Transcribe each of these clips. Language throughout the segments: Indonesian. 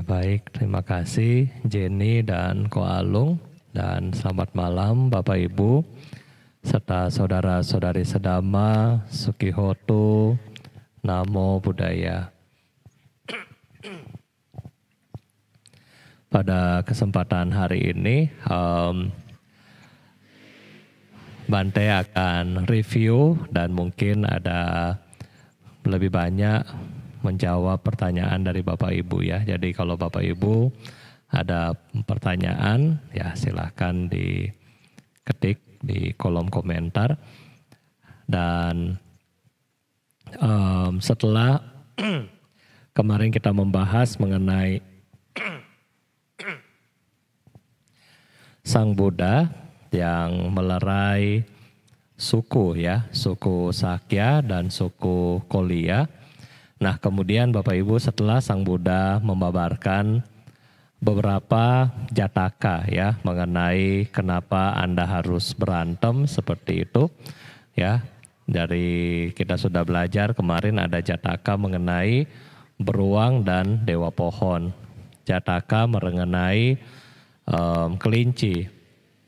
Baik, terima kasih Jenny dan Ko Alung, dan selamat malam Bapak Ibu serta saudara-saudari sedama, Sukihoto, Namo Buddhaya. Pada kesempatan hari ini, Bante akan review dan mungkin ada lebih banyak menjawab pertanyaan dari Bapak Ibu ya. Jadi kalau Bapak Ibu ada pertanyaan ya silahkan diketik di kolom komentar. Dan setelah kemarin kita membahas mengenai Sang Buddha yang melerai suku ya, suku Sakya dan suku Kolya. Nah kemudian Bapak Ibu setelah Sang Buddha membabarkan beberapa jataka ya mengenai kenapa Anda harus berantem seperti itu ya. Dari kita sudah belajar kemarin ada jataka mengenai beruang dan dewa pohon. Jataka mengenai kelinci.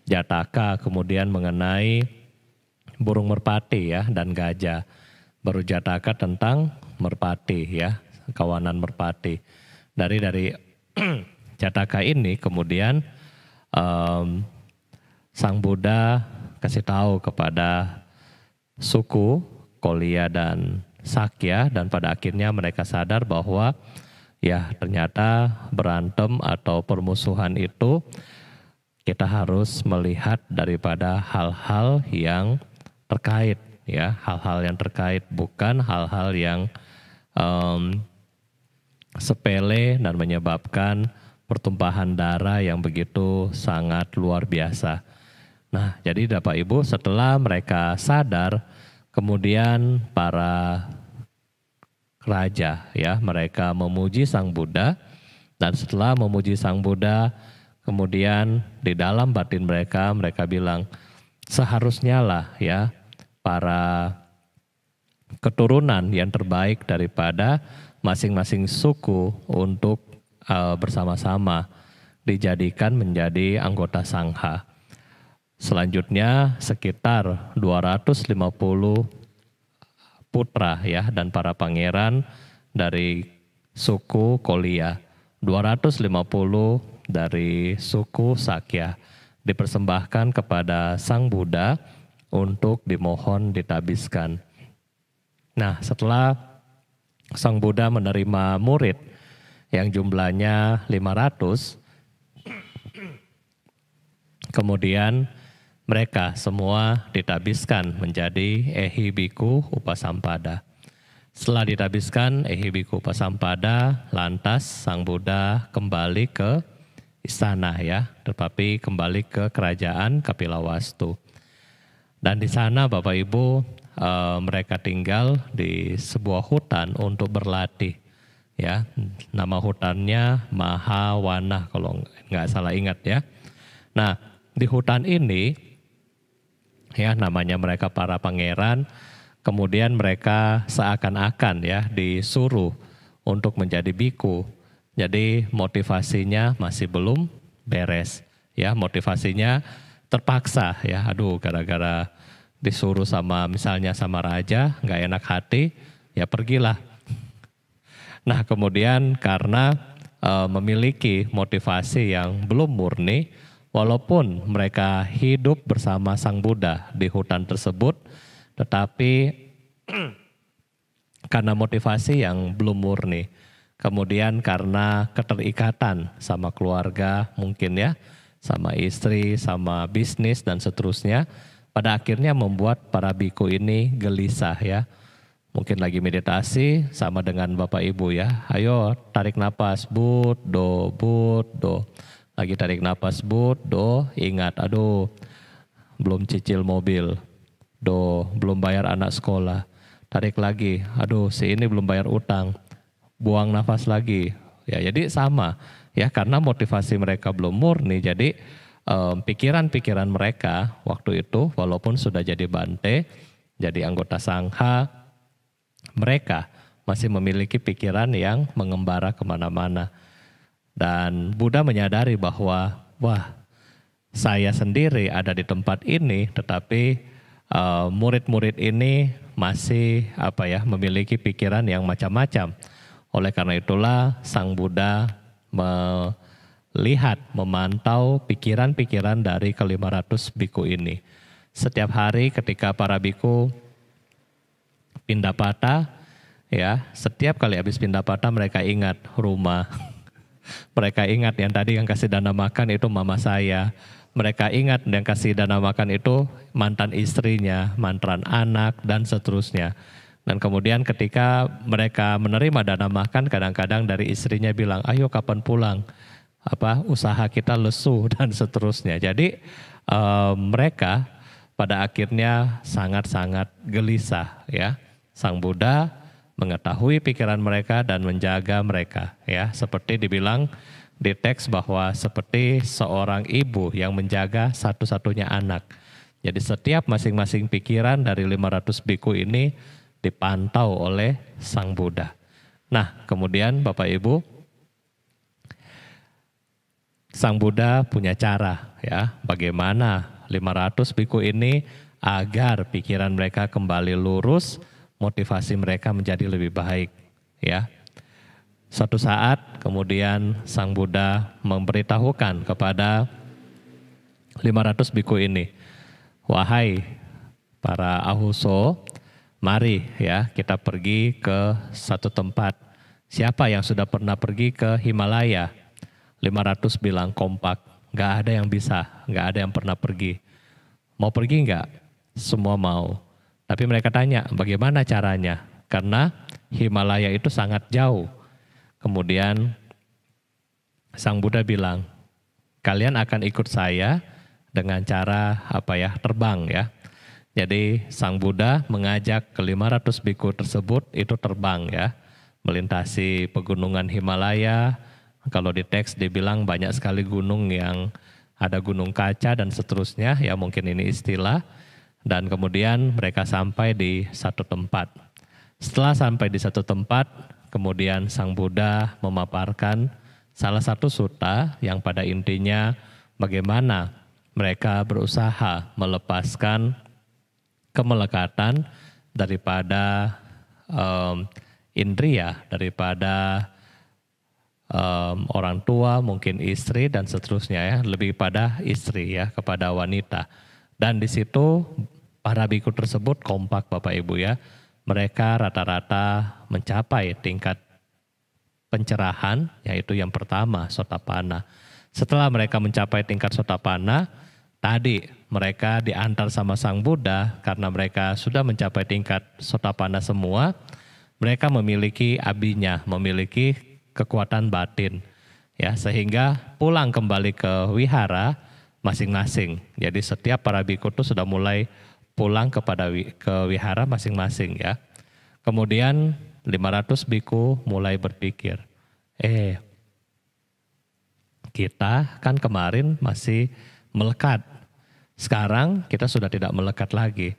Jataka kemudian mengenai burung merpati ya dan gajah. Baru jataka tentang merpati ya, kawanan merpati. Dari jataka ini kemudian Sang Buddha kasih tahu kepada suku Kolya dan Sakya, dan pada akhirnya mereka sadar bahwa ya ternyata berantem atau permusuhan itu kita harus melihat daripada hal-hal yang terkait ya, hal-hal yang terkait, bukan hal-hal yang sepele dan menyebabkan pertumpahan darah yang begitu sangat luar biasa. Nah, jadi Bapak Ibu setelah mereka sadar, kemudian para raja ya, mereka memuji Sang Buddha, dan setelah memuji Sang Buddha, kemudian di dalam batin mereka bilang seharusnya lah ya para keturunan yang terbaik daripada masing-masing suku untuk bersama-sama dijadikan menjadi anggota Sangha. Selanjutnya sekitar 250 putra ya dan para pangeran dari suku Kolya, 250 dari suku Sakya dipersembahkan kepada Sang Buddha untuk dimohon ditabiskan. Nah, setelah Sang Buddha menerima murid yang jumlahnya 500, kemudian mereka semua ditabiskan menjadi Ehi Bhikkhu Upasampada. Setelah ditabiskan Ehi Bhikkhu Upasampada, lantas Sang Buddha kembali ke istana ya, tetapi kembali ke kerajaan Kapilawastu. Dan di sana Bapak Ibu mereka tinggal di sebuah hutan untuk berlatih ya. Nama hutannya Mahawana kalau nggak salah ingat ya. Nah di hutan ini ya namanya mereka para pangeran, kemudian mereka seakan-akan ya disuruh untuk menjadi biku. Jadi motivasinya masih belum beres ya, motivasinya terpaksa ya, aduh gara-gara disuruh sama misalnya sama raja nggak enak hati ya pergilah. Nah kemudian karena memiliki motivasi yang belum murni, walaupun mereka hidup bersama Sang Buddha di hutan tersebut, tetapi karena motivasi yang belum murni, kemudian karena keterikatan sama keluarga mungkin ya, sama istri, sama bisnis dan seterusnya, pada akhirnya membuat para biku ini gelisah ya. Mungkin lagi meditasi sama dengan Bapak Ibu ya. Ayo tarik napas, but, do. Lagi tarik napas, but, do, ingat, aduh belum cicil mobil. Do, belum bayar anak sekolah. Tarik lagi, aduh si ini belum bayar utang. Buang nafas lagi. Ya jadi sama ya, karena motivasi mereka belum murni, jadi pikiran-pikiran mereka waktu itu walaupun sudah jadi bante, jadi anggota Sangha, mereka masih memiliki pikiran yang mengembara kemana-mana. Dan Buddha menyadari bahwa wah, saya sendiri ada di tempat ini, tetapi murid-murid ini masih memiliki pikiran yang macam-macam. Oleh karena itulah Sang Buddha melihat, memantau pikiran-pikiran dari ke-500 biku ini. Setiap hari ketika para biku pindapata, ya, setiap kali habis pindapata mereka ingat rumah. Mereka ingat yang tadi yang kasih dana makan itu mama saya. Mereka ingat yang kasih dana makan itu mantan istrinya, mantan anak, dan seterusnya. Dan kemudian ketika mereka menerima dana makan, kadang-kadang dari istrinya bilang, ayo kapan pulang? Usaha kita lesu dan seterusnya. Jadi mereka pada akhirnya sangat-sangat gelisah, ya. Sang Buddha mengetahui pikiran mereka dan menjaga mereka, ya, seperti dibilang di teks bahwa seperti seorang ibu yang menjaga satu-satunya anak. Jadi setiap masing-masing pikiran dari 500 biku ini dipantau oleh Sang Buddha. Nah, kemudian Bapak Ibu, Sang Buddha punya cara, ya, bagaimana 500 biku ini agar pikiran mereka kembali lurus, motivasi mereka menjadi lebih baik, ya. Suatu saat kemudian Sang Buddha memberitahukan kepada 500 biku ini, wahai para ahuso, mari ya kita pergi ke satu tempat. Siapa yang sudah pernah pergi ke Himalaya? 500 bilang kompak, gak ada yang bisa, gak ada yang pernah pergi. Mau pergi gak? Semua mau. Tapi mereka tanya, bagaimana caranya? Karena Himalaya itu sangat jauh. Kemudian Sang Buddha bilang, kalian akan ikut saya dengan cara terbang, ya. Jadi Sang Buddha mengajak ke-500 biku tersebut itu terbang, ya, melintasi pegunungan Himalaya. Kalau di teks dibilang banyak sekali gunung, yang ada gunung kaca dan seterusnya, ya mungkin ini istilah. Dan kemudian mereka sampai di satu tempat. Setelah sampai di satu tempat, kemudian Sang Buddha memaparkan salah satu sutta yang pada intinya bagaimana mereka berusaha melepaskan kemelekatan daripada indria, daripada orang tua, mungkin istri dan seterusnya, ya, lebih pada istri, ya, kepada wanita. Dan di situ para biku tersebut kompak, Bapak Ibu, ya. Mereka rata-rata mencapai tingkat pencerahan, yaitu yang pertama, Sotapanna. Setelah mereka mencapai tingkat Sotapanna, tadi mereka diantar sama Sang Buddha karena mereka sudah mencapai tingkat Sotapanna semua. Mereka memiliki abinya, memiliki kekuatan batin, ya, sehingga pulang kembali ke wihara masing-masing. Jadi setiap para biku itu sudah mulai pulang ke wihara masing-masing, ya. Kemudian 500 biku mulai berpikir, kita kan kemarin masih melekat, sekarang kita sudah tidak melekat lagi.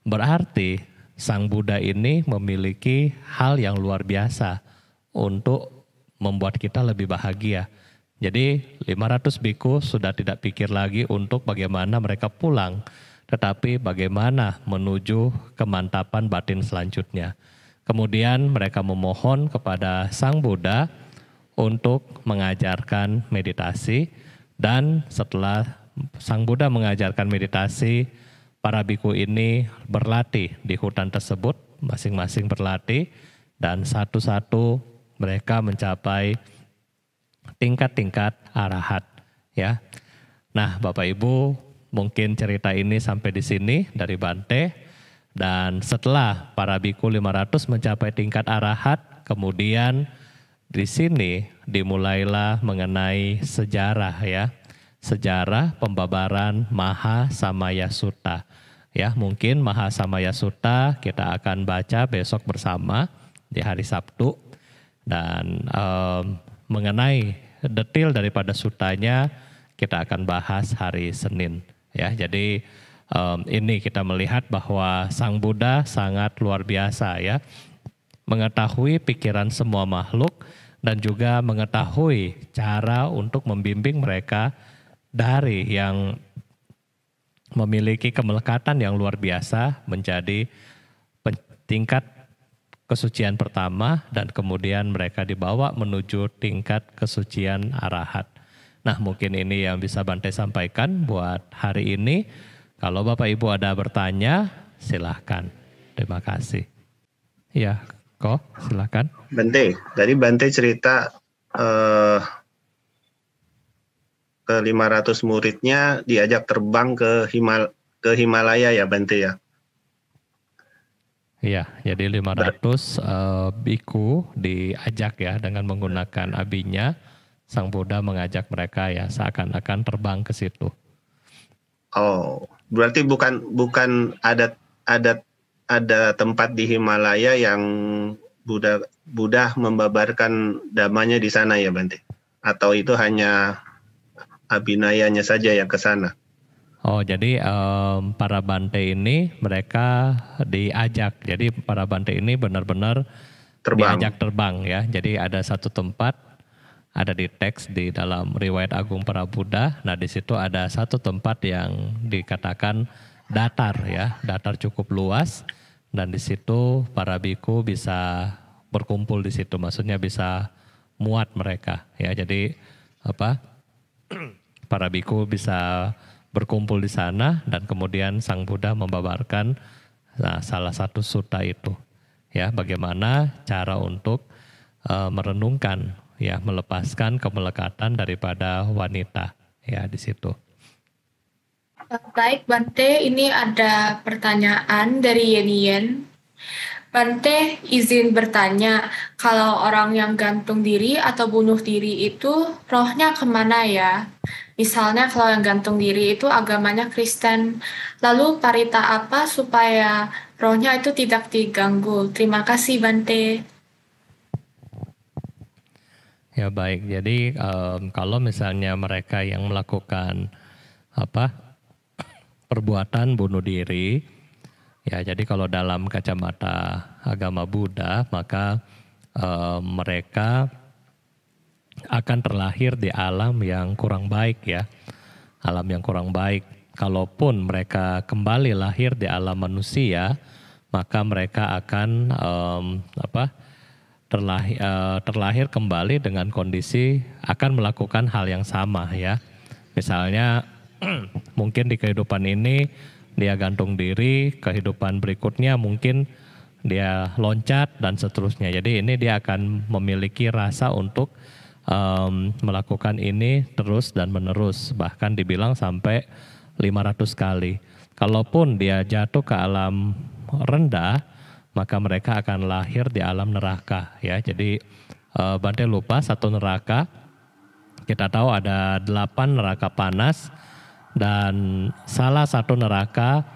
Berarti Sang Buddha ini memiliki hal yang luar biasa untuk membuat kita lebih bahagia. Jadi 500 biku sudah tidak pikir lagi untuk bagaimana mereka pulang, tetapi bagaimana menuju kemantapan batin selanjutnya. Kemudian mereka memohon kepada Sang Buddha untuk mengajarkan meditasi, dan setelah Sang Buddha mengajarkan meditasi, para biku ini berlatih di hutan tersebut, masing-masing berlatih, dan satu-satu mereka mencapai tingkat-tingkat arahat, ya. Nah, Bapak Ibu, mungkin cerita ini sampai di sini dari Bante. Dan setelah para biku 500 mencapai tingkat arahat, kemudian di sini dimulailah mengenai sejarah, ya. Sejarah pembabaran Mahasamaya Sutta. Ya, mungkin Mahasamaya Sutta kita akan baca besok bersama di hari Sabtu. Dan mengenai detail daripada sutanya kita akan bahas hari Senin, ya. Jadi ini kita melihat bahwa Sang Buddha sangat luar biasa, ya, mengetahui pikiran semua makhluk dan juga mengetahui cara untuk membimbing mereka dari yang memiliki kemelekatan yang luar biasa menjadi tingkat kesucian pertama dan kemudian mereka dibawa menuju tingkat kesucian arahat. Nah, mungkin ini yang bisa Bante sampaikan buat hari ini. Kalau Bapak Ibu ada bertanya, silahkan. Terima kasih. Ya, kok silahkan. Bante, tadi Bante cerita ke 500 muridnya diajak terbang ke Himalaya ya Bante ya? Iya, jadi 500 biku diajak ya dengan menggunakan abinya. Sang Buddha mengajak mereka ya seakan-akan terbang ke situ. Oh, berarti bukan ada tempat di Himalaya yang Buddha membabarkan dhamanya di sana ya Bante? Atau itu hanya abhinayanya saja yang ke sana? Oh, jadi para Bante ini mereka diajak. Jadi para Bante ini benar-benar diajak terbang ya. Jadi ada satu tempat, ada di teks di dalam riwayat Agung para Buddha. Nah, di situ ada satu tempat yang dikatakan datar ya, datar cukup luas, dan di situ para biku bisa berkumpul di situ. Maksudnya bisa muat mereka ya. Jadi para biku bisa berkumpul di sana dan kemudian Sang Buddha membabarkan salah satu sutta itu ya, bagaimana cara untuk merenungkan ya, melepaskan kemelekatan daripada wanita ya di situ. Baik Bante, ini ada pertanyaan dari Yenien. Bante izin bertanya, kalau orang yang gantung diri atau bunuh diri itu rohnya kemana ya? Misalnya kalau yang gantung diri itu agamanya Kristen, lalu parita apa supaya rohnya itu tidak diganggu? Terima kasih Bante. Ya baik, jadi kalau misalnya mereka yang melakukan perbuatan bunuh diri, ya jadi kalau dalam kacamata agama Buddha maka mereka akan terlahir di alam yang kurang baik ya, alam yang kurang baik. Kalaupun mereka kembali lahir di alam manusia, maka mereka akan terlahir kembali dengan kondisi akan melakukan hal yang sama ya. Misalnya mungkin di kehidupan ini dia gantung diri, kehidupan berikutnya mungkin dia loncat dan seterusnya. Jadi ini dia akan memiliki rasa untuk melakukan ini terus dan menerus, bahkan dibilang sampai 500 kali. Kalaupun dia jatuh ke alam rendah, maka mereka akan lahir di alam neraka ya. Jadi Bante lupa satu neraka, kita tahu ada 8 neraka panas, dan salah satu neraka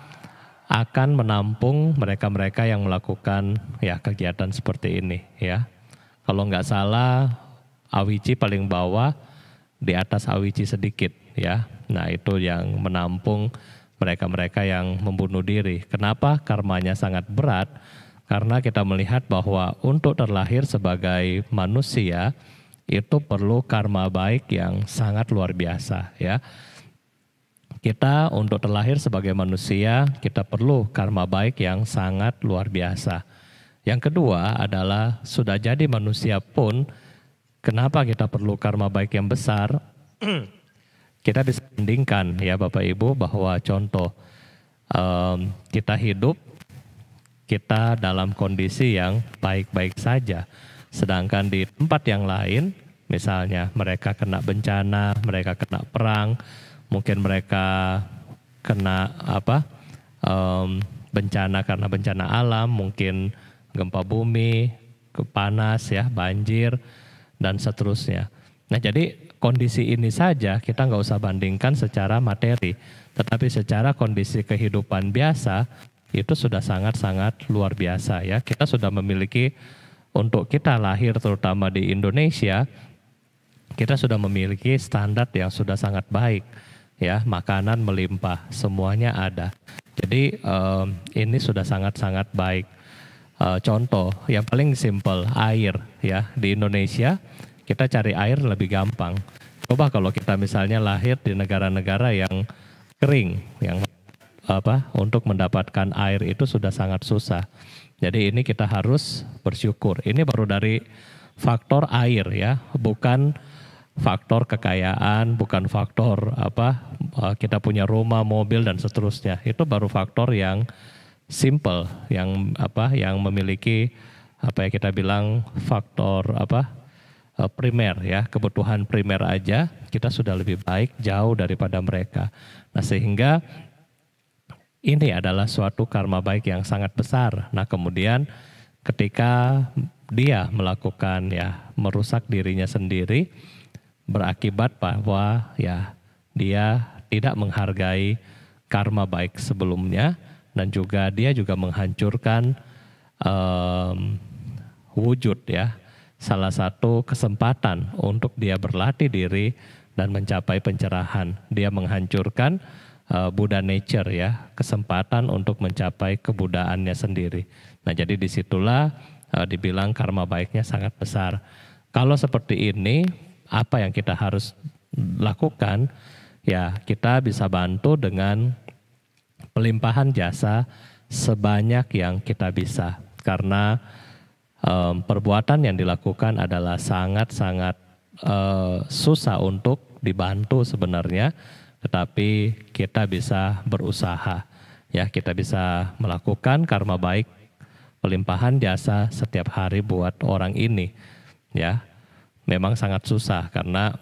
akan menampung mereka-mereka yang melakukan ya kegiatan seperti ini ya. Kalau nggak salah Awici paling bawah, di atas Awici sedikit ya. Nah itu yang menampung mereka-mereka yang membunuh diri. Kenapa? Karmanya sangat berat, karena kita melihat bahwa untuk terlahir sebagai manusia itu perlu karma baik yang sangat luar biasa ya. Kita untuk terlahir sebagai manusia, kita perlu karma baik yang sangat luar biasa. Yang kedua adalah sudah jadi manusia pun, kenapa kita perlu karma baik yang besar? Kita bisa bandingkan ya Bapak Ibu bahwa contoh kita hidup, kita dalam kondisi yang baik-baik saja. Sedangkan di tempat yang lain, misalnya mereka kena bencana, mereka kena perang, mungkin mereka kena bencana karena bencana alam, mungkin gempa bumi, panas ya, banjir, dan seterusnya. Nah jadi kondisi ini saja kita nggak usah bandingkan secara materi, tetapi secara kondisi kehidupan biasa itu sudah sangat-sangat luar biasa ya. Kita sudah memiliki, untuk kita lahir terutama di Indonesia, kita sudah memiliki standar yang sudah sangat baik ya, makanan melimpah, semuanya ada. Jadi ini sudah sangat-sangat baik. contoh yang paling simpel, air ya. Di Indonesia kita cari air lebih gampang. Coba kalau kita misalnya lahir di negara-negara yang kering, yang untuk mendapatkan air itu sudah sangat susah. Jadi ini kita harus bersyukur. Ini baru dari faktor air ya, bukan faktor kekayaan, bukan faktor kita punya rumah, mobil dan seterusnya. Itu baru faktor yang simple, yang memiliki kita bilang faktor primer ya, kebutuhan primer aja kita sudah lebih baik jauh daripada mereka. Nah, sehingga ini adalah suatu karma baik yang sangat besar. Nah, kemudian ketika dia melakukan merusak dirinya sendiri, berakibat bahwa dia tidak menghargai karma baik sebelumnya, dan juga dia juga menghancurkan wujud ya, salah satu kesempatan untuk dia berlatih diri dan mencapai pencerahan. Dia menghancurkan Buddha nature ya, kesempatan untuk mencapai kebudaannya sendiri. Nah, jadi disitulah dibilang karma baiknya sangat besar. Kalau seperti ini, apa yang kita harus lakukan? Ya, kita bisa bantu dengan pelimpahan jasa sebanyak yang kita bisa. Karena perbuatan yang dilakukan adalah sangat-sangat susah untuk dibantu sebenarnya. Tetapi kita bisa berusaha, ya kita bisa melakukan karma baik, pelimpahan jasa setiap hari buat orang ini, ya. Memang sangat susah karena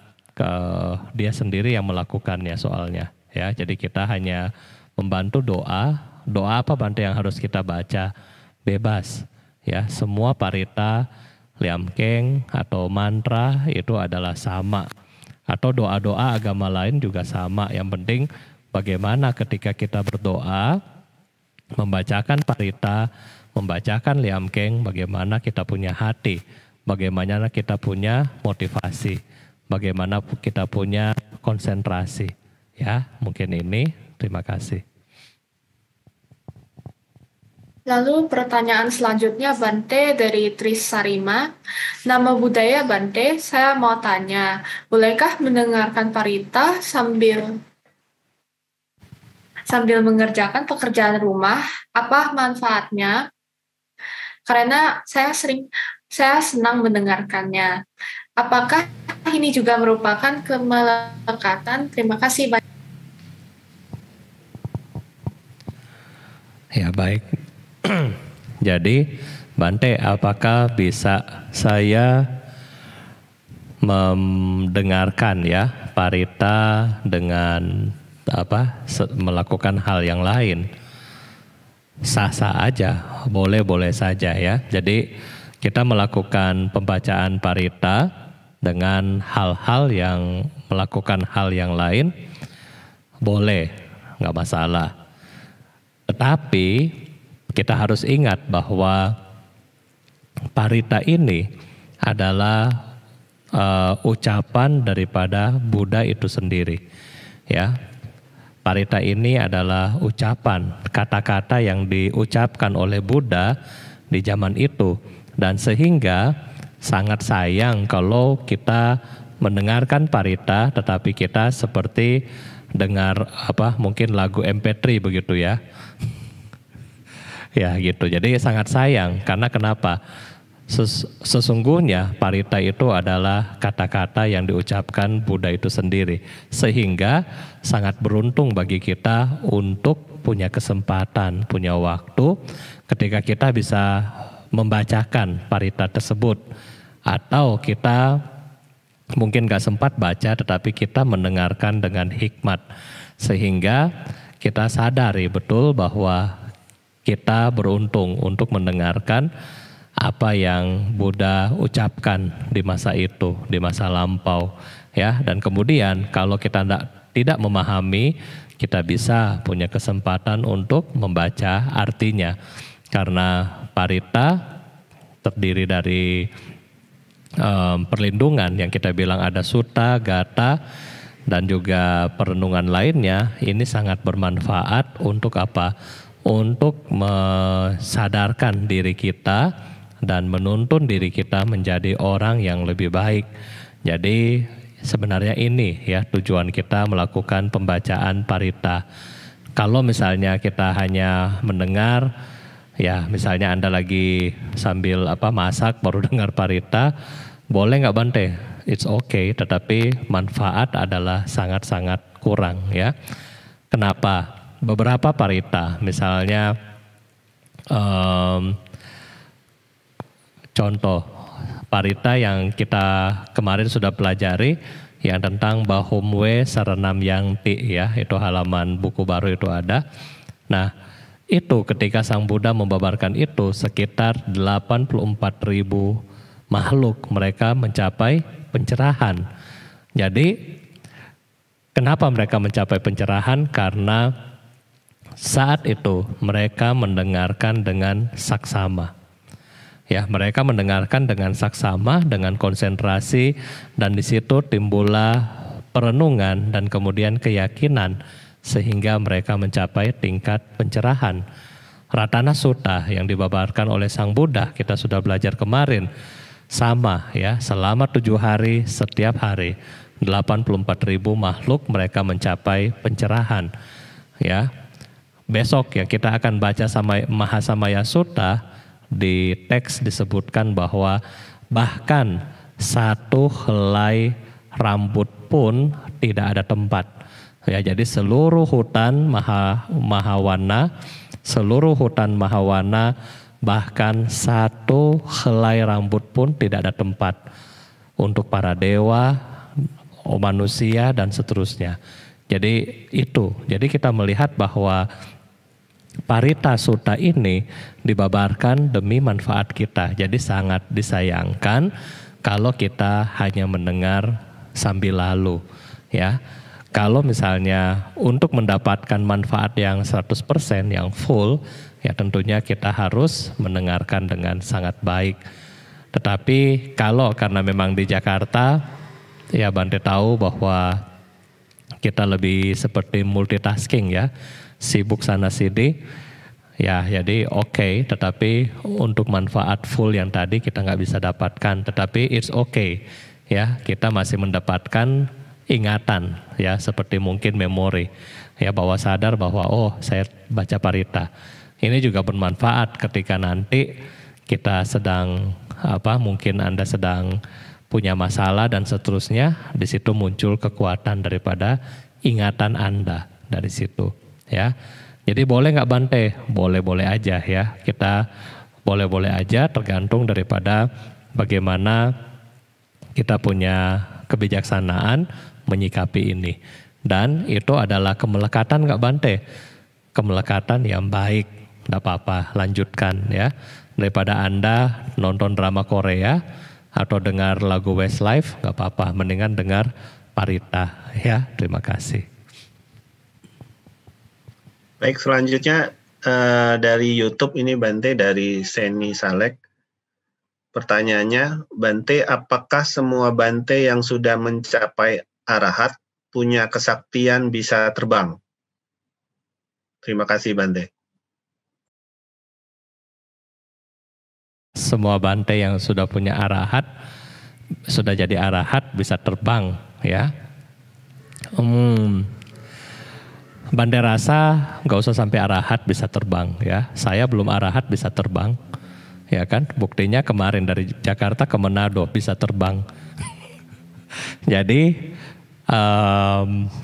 dia sendiri yang melakukannya soalnya, ya. Jadi kita hanya membantu doa apa Bante yang harus kita baca, bebas, ya. Semua parita, liamkeng atau mantra itu adalah sama. Atau doa-doa agama lain juga sama. Yang penting bagaimana ketika kita berdoa, membacakan parita, membacakan liamkeng, bagaimana kita punya hati, bagaimana kita punya motivasi, bagaimana kita punya konsentrasi. Ya, mungkin ini. Terima kasih. Lalu pertanyaan selanjutnya Bante dari Tris Sarima. Nama budaya Bante, saya mau tanya, bolehkah mendengarkan parita sambil mengerjakan pekerjaan rumah? Apa manfaatnya? Karena saya senang mendengarkannya. Apakah ini juga merupakan kemelekatan? Terima kasih Bante. Ya, baik. Jadi Bante, apakah bisa saya mendengarkan ya parita dengan melakukan hal yang lain? Sah-sah aja, boleh-boleh saja ya. Jadi kita melakukan pembacaan parita dengan melakukan hal yang lain, boleh, nggak masalah. Tetapi kita harus ingat bahwa parita ini adalah ucapan daripada Buddha itu sendiri. Ya, parita ini adalah ucapan, kata-kata yang diucapkan oleh Buddha di zaman itu, dan sehingga sangat sayang kalau kita mendengarkan parita, tetapi kita seperti dengar mungkin lagu MP3 begitu ya. Ya gitu, jadi sangat sayang. Karena kenapa? Sesungguhnya parita itu adalah kata-kata yang diucapkan Buddha itu sendiri. Sehingga sangat beruntung bagi kita untuk punya kesempatan, punya waktu ketika kita bisa membacakan parita tersebut. Atau kita mungkin gak sempat baca tetapi kita mendengarkan dengan hikmat. Sehingga kita sadari betul bahwa kita beruntung untuk mendengarkan apa yang Buddha ucapkan di masa itu, di masa lampau, ya. Dan kemudian kalau kita tidak memahami, kita bisa punya kesempatan untuk membaca artinya. Karena parita terdiri dari perlindungan yang kita bilang ada sutta, gata, dan juga perenungan lainnya. Ini sangat bermanfaat untuk apa? untuk mensadarkan diri kita dan menuntun diri kita menjadi orang yang lebih baik. Jadi sebenarnya ini ya tujuan kita melakukan pembacaan parita. Kalau misalnya kita hanya mendengar, ya misalnya Anda lagi sambil masak baru dengar parita, boleh nggak Bante? It's okay, tetapi manfaat adalah sangat-sangat kurang ya. Kenapa? Beberapa parita, misalnya contoh parita yang kita kemarin sudah pelajari yang tentang Bahumwe Saranam Yangti ya, itu halaman buku baru itu ada. Nah, itu ketika Sang Buddha membabarkan itu sekitar 84.000 makhluk mereka mencapai pencerahan. Jadi kenapa mereka mencapai pencerahan? Karena saat itu mereka mendengarkan dengan saksama. Ya, mereka mendengarkan dengan saksama, dengan konsentrasi, dan di situ timbullah perenungan dan kemudian keyakinan sehingga mereka mencapai tingkat pencerahan. Ratana Sutta yang dibabarkan oleh Sang Buddha, kita sudah belajar kemarin, sama ya, selama 7 hari setiap hari 84.000 makhluk mereka mencapai pencerahan. Ya. Besok ya kita akan baca sama Mahasamaya Sutta, di teks disebutkan bahwa bahkan satu helai rambut pun tidak ada tempat. Ya, jadi seluruh hutan Mahawana, bahkan satu helai rambut pun tidak ada tempat untuk para dewa, manusia dan seterusnya. Jadi itu, jadi kita melihat bahwa Parita Sutta ini dibabarkan demi manfaat kita. Jadi sangat disayangkan kalau kita hanya mendengar sambil lalu ya. Kalau misalnya untuk mendapatkan manfaat yang 100% yang full, ya tentunya kita harus mendengarkan dengan sangat baik. Tetapi kalau karena memang di Jakarta, ya Bante tahu bahwa kita lebih seperti multitasking ya, sibuk sana sini. Ya jadi oke, tetapi untuk manfaat full yang tadi kita nggak bisa dapatkan. Tetapi it's okay ya, kita masih mendapatkan ingatan ya, seperti mungkin memori ya, bahwa sadar bahwa oh saya baca parita. Ini juga bermanfaat ketika nanti kita sedang mungkin Anda sedang punya masalah dan seterusnya, di situ muncul kekuatan daripada ingatan Anda dari situ ya. Jadi boleh nggak Bante? Boleh-boleh aja ya. Kita boleh-boleh aja, tergantung daripada bagaimana kita punya kebijaksanaan menyikapi ini. Dan itu adalah kemelekatan nggak Bante? Kemelekatan yang baik, nggak apa-apa, lanjutkan ya. Daripada Anda nonton drama Korea atau dengar lagu Westlife, nggak apa-apa, mendingan dengar parita ya. Terima kasih. Baik, selanjutnya dari YouTube ini Bante, dari Seni Salek. Pertanyaannya, Bante, apakah semua Bante yang sudah mencapai arahat punya kesaktian bisa terbang? Terima kasih Bante. Semua Bante yang sudah punya arahat, sudah jadi arahat bisa terbang ya. Bante rasa nggak usah sampai arahat bisa terbang ya. Saya belum arahat bisa terbang, ya kan? Buktinya kemarin dari Jakarta ke Manado bisa terbang. Jadi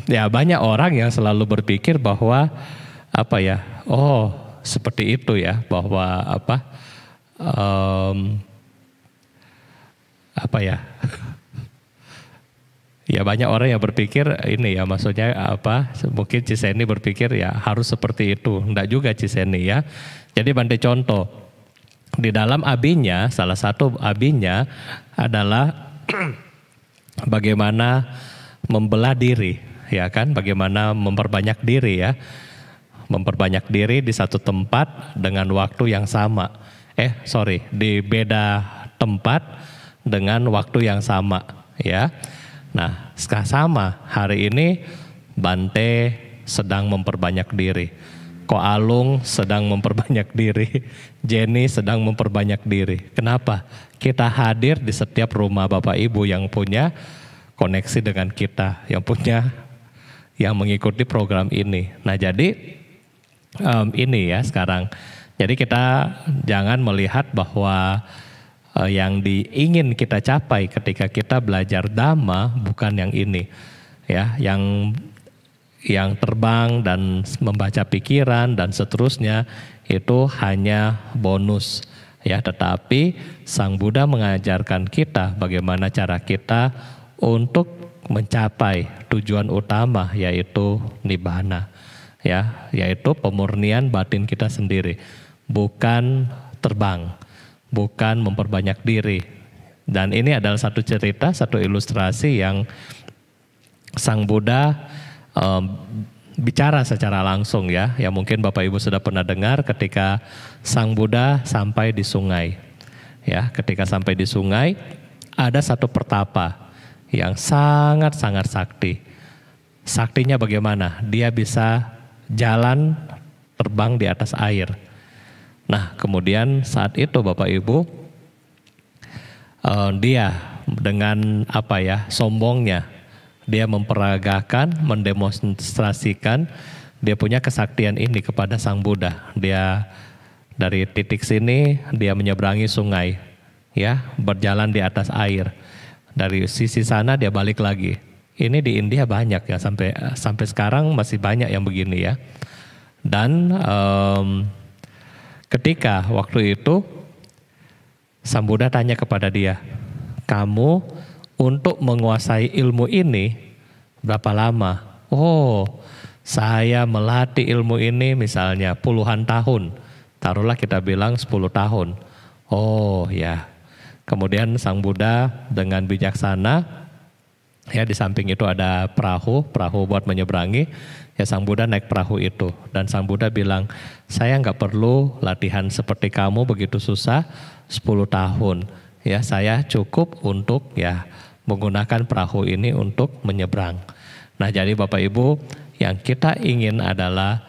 ya banyak orang yang selalu berpikir bahwa oh seperti itu ya, bahwa ya banyak orang yang berpikir ini ya, maksudnya mungkin Ciseni berpikir ya harus seperti itu. Enggak juga Ciseni ya. Jadi Bante contoh, di dalam abinya, salah satu abinya adalah bagaimana membelah diri, ya kan? Bagaimana memperbanyak diri ya. Memperbanyak diri di satu tempat dengan waktu yang sama. Di beda tempat dengan waktu yang sama ya. Nah, sama hari ini Bante sedang memperbanyak diri. Ko Alung sedang memperbanyak diri, Jenny sedang memperbanyak diri. Kenapa? Kita hadir di setiap rumah Bapak Ibu yang punya koneksi dengan kita, yang mengikuti program ini. Nah jadi ini ya sekarang. Jadi kita jangan melihat bahwa yang ingin kita capai ketika kita belajar Dhamma bukan yang ini, ya, yang terbang dan membaca pikiran dan seterusnya itu hanya bonus, ya. Tetapi Sang Buddha mengajarkan kita bagaimana cara kita untuk mencapai tujuan utama, yaitu nibbana, ya, yaitu pemurnian batin kita sendiri, bukan terbang, bukan memperbanyak diri. Dan ini adalah satu cerita, satu ilustrasi yang Sang Buddha bicara secara langsung, ya. Ya mungkin Bapak Ibu sudah pernah dengar ketika Sang Buddha sampai di sungai. Ya, ketika sampai di sungai ada satu pertapa yang sangat-sangat sakti. Saktinya bagaimana? Dia bisa jalan terbang di atas air. Nah, kemudian saat itu Bapak Ibu dia dengan sombongnya dia memperagakan, mendemonstrasikan dia punya kesaktian ini kepada Sang Buddha. Dia dari titik sini dia menyeberangi sungai, ya, berjalan di atas air. Dari sisi sana dia balik lagi. Ini di India banyak ya, sampai sekarang masih banyak yang begini ya. Dan ketika waktu itu Sang Buddha tanya kepada dia, kamu untuk menguasai ilmu ini berapa lama? Oh, saya melatih ilmu ini misalnya puluhan tahun. Taruhlah kita bilang 10 tahun. Oh ya. Kemudian Sang Buddha dengan bijaksana, ya, di samping itu ada perahu buat menyeberangi. Ya, Sang Buddha naik perahu itu. Dan Sang Buddha bilang, saya nggak perlu latihan seperti kamu begitu susah 10 tahun. Ya, saya cukup untuk menggunakan perahu ini untuk menyeberang. Nah, jadi Bapak Ibu, yang kita ingin adalah,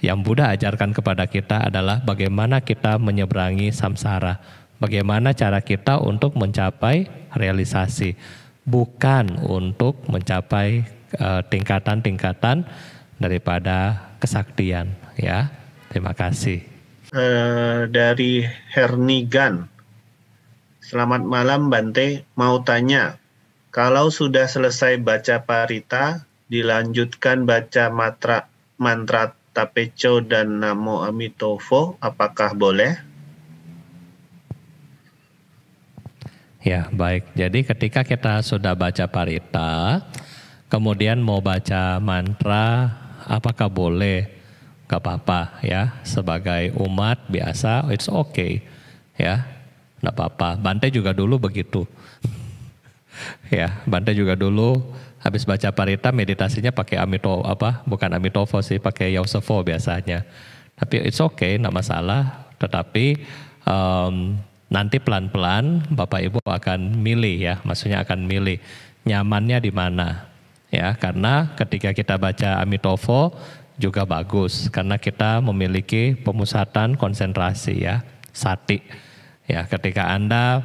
yang Buddha ajarkan kepada kita adalah bagaimana kita menyeberangi samsara. Bagaimana cara kita untuk mencapai realisasi. Bukan untuk mencapai tingkatan-tingkatan daripada kesaktian. Ya, terima kasih. Dari Hernigan. Selamat malam Bante, mau tanya, kalau sudah selesai baca parita, dilanjutkan baca mantra Tapecho dan Namo Amitofo, apakah boleh? Ya, baik. Jadi ketika kita sudah baca parita, kemudian mau baca mantra, apakah boleh? Gak apa-apa ya, sebagai umat biasa, it's okay ya. Nggak apa-apa. Bante juga dulu begitu. Ya, Bante juga dulu habis baca parita meditasinya pakai bukan Amitofo sih, pakai Yausefo biasanya. Tapi it's okay, nggak masalah. Tetapi nanti pelan-pelan Bapak Ibu akan milih ya, maksudnya akan milih nyamannya di mana. Ya, karena ketika kita baca Amitofo juga bagus karena kita memiliki pemusatan konsentrasi ya, sati. Ya, ketika Anda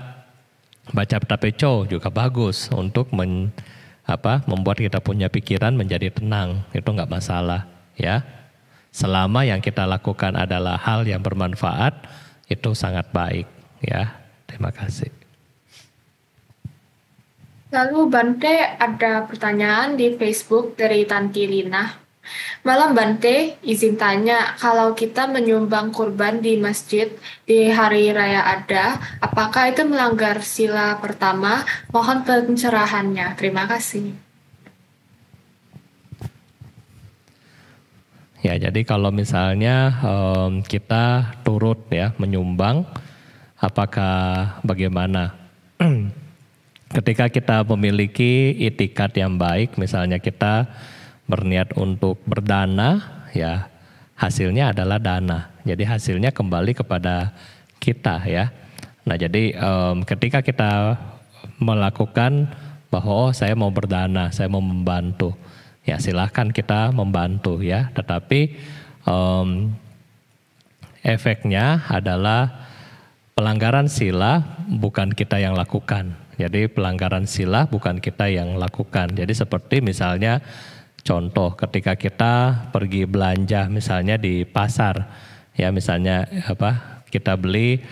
baca Tapecho juga bagus untuk membuat kita punya pikiran menjadi tenang, itu nggak masalah ya. Selama yang kita lakukan adalah hal yang bermanfaat, itu sangat baik ya. Terima kasih. Lalu Bante, ada pertanyaan di Facebook dari Tanti Lina. Malam Bante, izin tanya, kalau kita menyumbang kurban di masjid di hari raya Ada, apakah itu melanggar sila pertama? Mohon pencerahannya. Terima kasih. Ya, jadi kalau misalnya kita turut ya menyumbang, apakah bagaimana? Ketika kita memiliki itikat yang baik, misalnya kita berniat untuk berdana, ya hasilnya adalah dana. Jadi hasilnya kembali kepada kita ya. Nah jadi ketika kita melakukan bahwa saya mau berdana, saya mau membantu, ya silahkan kita membantu ya. Tetapi efeknya adalah pelanggaran sila bukan kita yang lakukan. Jadi pelanggaran sila bukan kita yang lakukan. Jadi seperti misalnya contoh ketika kita pergi belanja misalnya di pasar, ya misalnya kita beli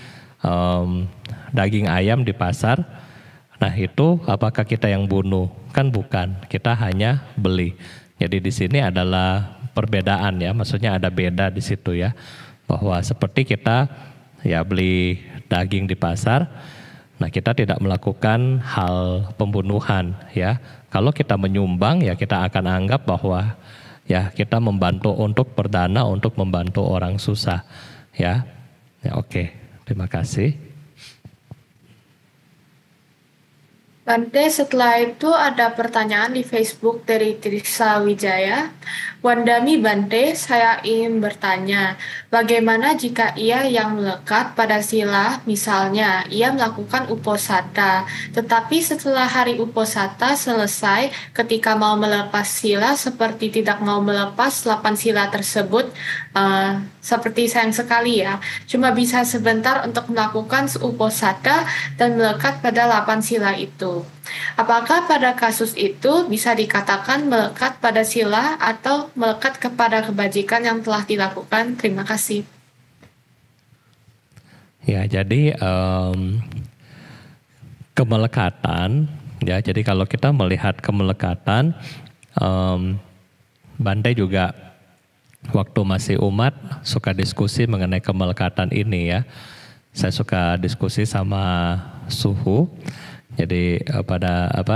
daging ayam di pasar. Nah itu apakah kita yang bunuh? Kan bukan, kita hanya beli. Jadi di sini adalah perbedaan ya, maksudnya ada beda di situ ya. Bahwa seperti kita ya beli daging di pasar, nah kita tidak melakukan hal pembunuhan ya. Kalau kita menyumbang ya kita akan anggap bahwa ya kita membantu untuk perdana, untuk membantu orang susah ya. Ya oke, terima kasih. Bante, setelah itu ada pertanyaan di Facebook dari Trisa Wijaya. Wandami Bante, saya ingin bertanya, bagaimana jika ia yang melekat pada sila, misalnya ia melakukan uposatha, tetapi setelah hari uposatha selesai, ketika mau melepas sila seperti tidak mau melepas 8 sila tersebut, seperti sayang sekali ya, cuma bisa sebentar untuk melakukan uposatha dan melekat pada 8 sila itu. Apakah pada kasus itu bisa dikatakan melekat pada sila atau melekat kepada kebajikan yang telah dilakukan? Terima kasih. Ya, jadi kemelekatan, ya. Jadi kalau kita melihat kemelekatan, Bante juga waktu masih umat suka diskusi mengenai kemelekatan ini ya. Saya suka diskusi sama Suhu. Jadi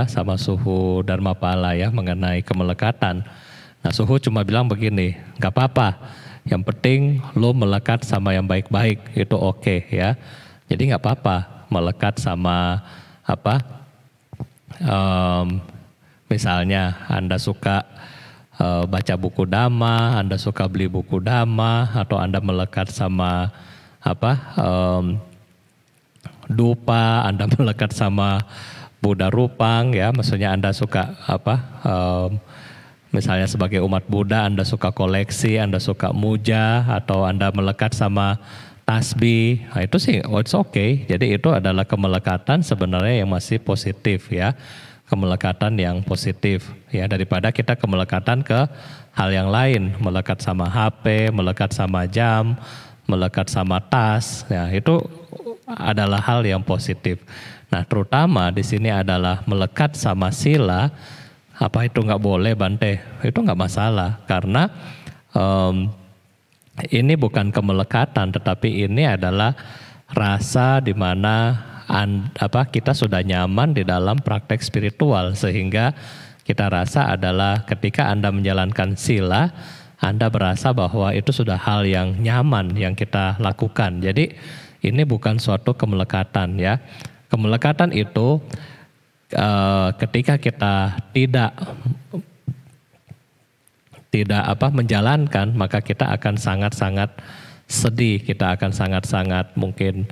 sama Suhu Dharmapala ya mengenai kemelekatan. Nah Suhu cuma bilang begini, nggak apa-apa. Yang penting lo melekat sama yang baik-baik itu oke ya. Jadi nggak apa-apa melekat sama misalnya Anda suka baca buku Dhamma, Anda suka beli buku Dhamma, atau Anda melekat sama dupa, Anda melekat sama Buddha Rupang ya, maksudnya Anda suka misalnya sebagai umat Buddha Anda suka koleksi, Anda suka muja, atau Anda melekat sama tasbih, nah itu sih it's okay. Jadi itu adalah kemelekatan sebenarnya yang masih positif ya, kemelekatan yang positif ya, daripada kita kemelekatan ke hal yang lain, melekat sama HP, melekat sama jam, melekat sama tas, ya itu adalah hal yang positif. Nah, terutama di sini adalah melekat sama sila. Apa itu nggak boleh, Bante? Itu nggak masalah, karena ini bukan kemelekatan, tetapi ini adalah rasa di mana kita sudah nyaman di dalam praktek spiritual, sehingga kita rasa adalah ketika Anda menjalankan sila, Anda berasa bahwa itu sudah hal yang nyaman yang kita lakukan. Jadi ini bukan suatu kemelekatan ya. Kemelekatan itu ketika kita tidak menjalankan, maka kita akan sangat-sangat sedih, kita akan sangat-sangat mungkin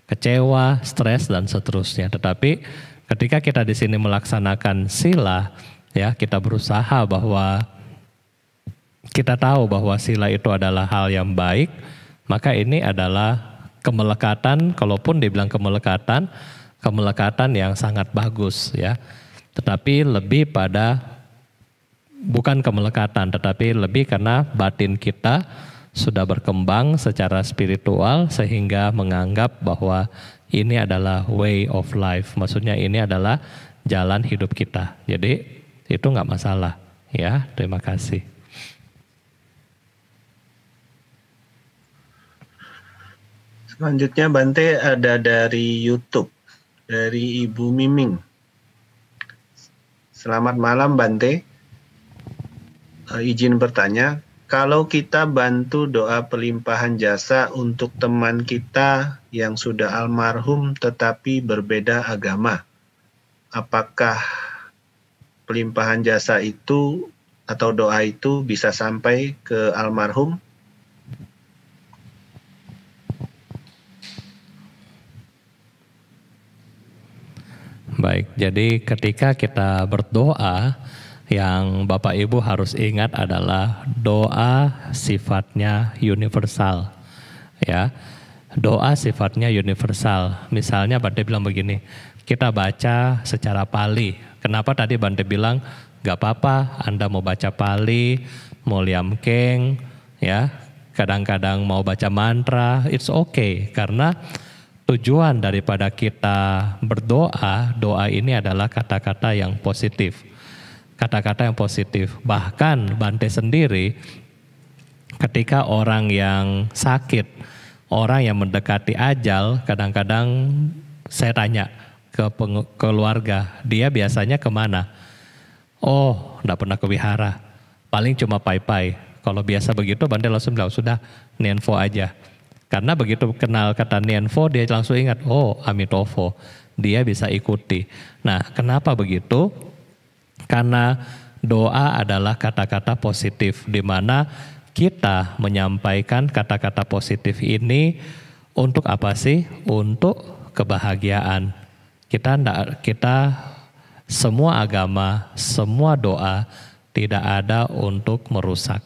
kecewa, stres dan seterusnya. Tetapi ketika kita di sini melaksanakan sila, ya kita berusaha bahwa kita tahu bahwa sila itu adalah hal yang baik, maka ini adalah kemelekatan, kalaupun dibilang kemelekatan yang sangat bagus ya. Tetapi lebih pada bukan kemelekatan, tetapi lebih karena batin kita sudah berkembang secara spiritual sehingga menganggap bahwa ini adalah way of life. Maksudnya ini adalah jalan hidup kita. Jadi itu nggak masalah ya. Terima kasih. Selanjutnya Bante ada dari YouTube, dari Ibu Miming. Selamat malam Bante. Izin bertanya, kalau kita bantu doa pelimpahan jasa untuk teman kita yang sudah almarhum tetapi berbeda agama, apakah pelimpahan jasa itu atau doa itu bisa sampai ke almarhum? Baik, jadi ketika kita berdoa yang Bapak Ibu harus ingat adalah doa sifatnya universal. Ya, doa sifatnya universal. Misalnya Bante bilang begini, kita baca secara Pali. Kenapa tadi Bante bilang gak apa-apa Anda mau baca Pali, mau liamkeng, ya, kadang-kadang mau baca mantra, it's okay. Karena tujuan daripada kita berdoa, doa ini adalah kata-kata yang positif. Kata-kata yang positif. Bahkan Bante sendiri ketika orang yang sakit, orang yang mendekati ajal, kadang-kadang saya tanya ke keluarga, dia biasanya kemana? Oh, enggak pernah ke wihara, paling cuma pai-pai. Kalau biasa begitu Bante langsung bilang, sudah Nianfo aja. Karena begitu kenal kata Nianfo, dia langsung ingat, oh Amitofo, dia bisa ikuti. Nah, kenapa begitu? Karena doa adalah kata-kata positif, di mana kita menyampaikan kata-kata positif ini untuk apa sih? Untuk kebahagiaan. Kita semua agama, semua doa tidak ada untuk merusak.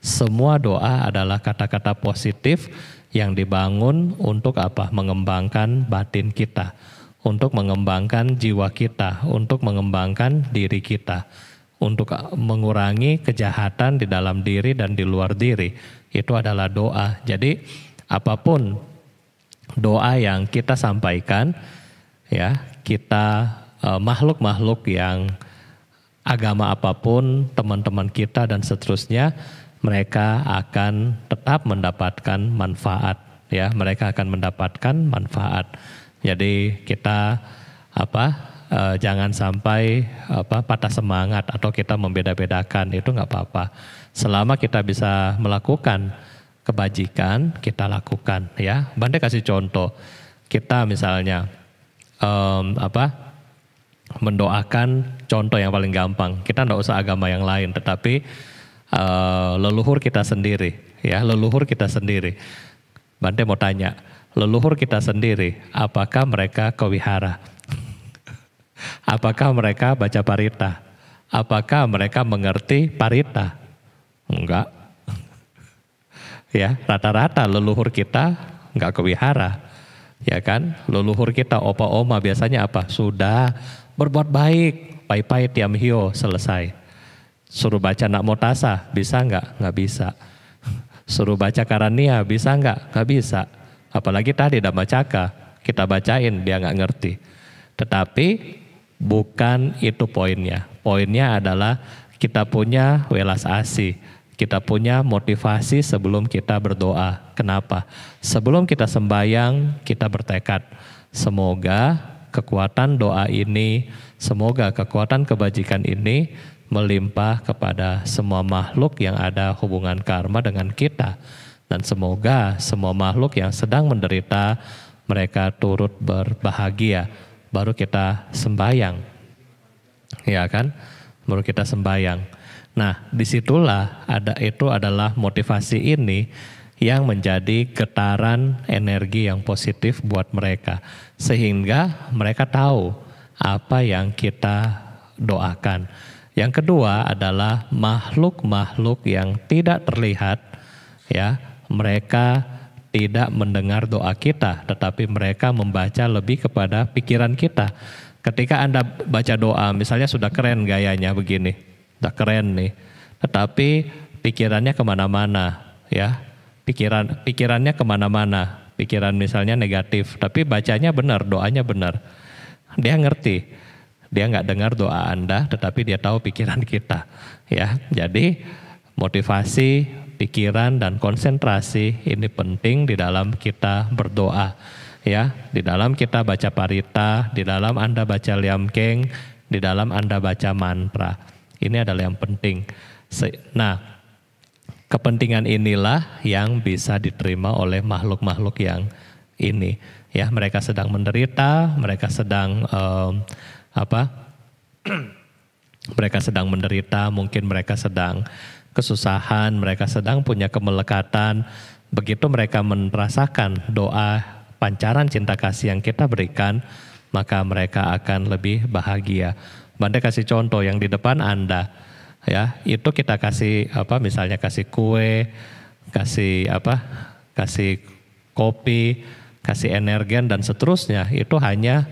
Semua doa adalah kata-kata positif yang dibangun untuk apa? Mengembangkan batin kita, untuk mengembangkan jiwa kita, untuk mengembangkan diri kita, untuk mengurangi kejahatan di dalam diri dan di luar diri. Itu adalah doa. Jadi apapun doa yang kita sampaikan, ya, kita makhluk-makhluk yang agama apapun, teman-teman kita dan seterusnya, mereka akan tetap mendapatkan manfaat, ya, mereka akan mendapatkan manfaat. Jadi kita jangan sampai patah semangat atau kita membeda-bedakan, itu nggak apa-apa. Selama kita bisa melakukan kebajikan, kita lakukan, ya. Bante kasih contoh, kita misalnya mendoakan, contoh yang paling gampang, kita nggak usah agama yang lain, tetapi leluhur kita sendiri, ya, leluhur kita sendiri. Bante mau tanya, leluhur kita sendiri, apakah mereka ke wihara? Apakah mereka baca parita? Apakah mereka mengerti parita? Enggak. Ya, rata-rata leluhur kita enggak ke wihara. Ya kan? Leluhur kita, opa oma biasanya apa? Sudah berbuat baik, pai-pai tiam hio, selesai. Suruh baca Nakmotasa, bisa enggak? Enggak bisa. Suruh baca Karania, bisa enggak? Enggak bisa. Apalagi tadi Dhammacakka, kita bacain, dia enggak ngerti. Tetapi bukan itu poinnya. Poinnya adalah kita punya welas asih, kita punya motivasi sebelum kita berdoa. Kenapa? Sebelum kita sembahyang, kita bertekad, semoga kekuatan doa ini, semoga kekuatan kebajikan ini melimpah kepada semua makhluk yang ada hubungan karma dengan kita. Dan semoga semua makhluk yang sedang menderita, mereka turut berbahagia. Baru kita sembahyang, ya kan? Baru kita sembahyang. Nah, disitulah itu adalah motivasi ini yang menjadi getaran energi yang positif buat mereka, sehingga mereka tahu apa yang kita doakan. Yang kedua adalah makhluk-makhluk yang tidak terlihat, ya, mereka tidak mendengar doa kita, tetapi mereka membaca lebih kepada pikiran kita. Ketika Anda baca doa, misalnya sudah keren gayanya begini, sudah keren nih, tetapi pikirannya kemana-mana, ya, pikirannya kemana-mana, pikiran misalnya negatif, tapi bacanya benar, doanya benar, dia ngerti. Dia nggak dengar doa Anda, tetapi dia tahu pikiran kita, ya. Jadi motivasi, pikiran dan konsentrasi ini penting di dalam kita berdoa, ya. Di dalam kita baca parita, di dalam Anda baca liamkeng, di dalam Anda baca mantra. Ini adalah yang penting. Nah, kepentingan inilah yang bisa diterima oleh makhluk-makhluk yang ini, ya. Mereka sedang menderita, mereka sedang mereka sedang menderita, mungkin mereka sedang kesusahan, mereka sedang punya kemelekatan. Begitu mereka merasakan doa pancaran cinta kasih yang kita berikan, maka mereka akan lebih bahagia. Bante kasih contoh yang di depan Anda, ya itu kita kasih misalnya kasih kue, kasih kasih kopi, kasih energen dan seterusnya, itu hanya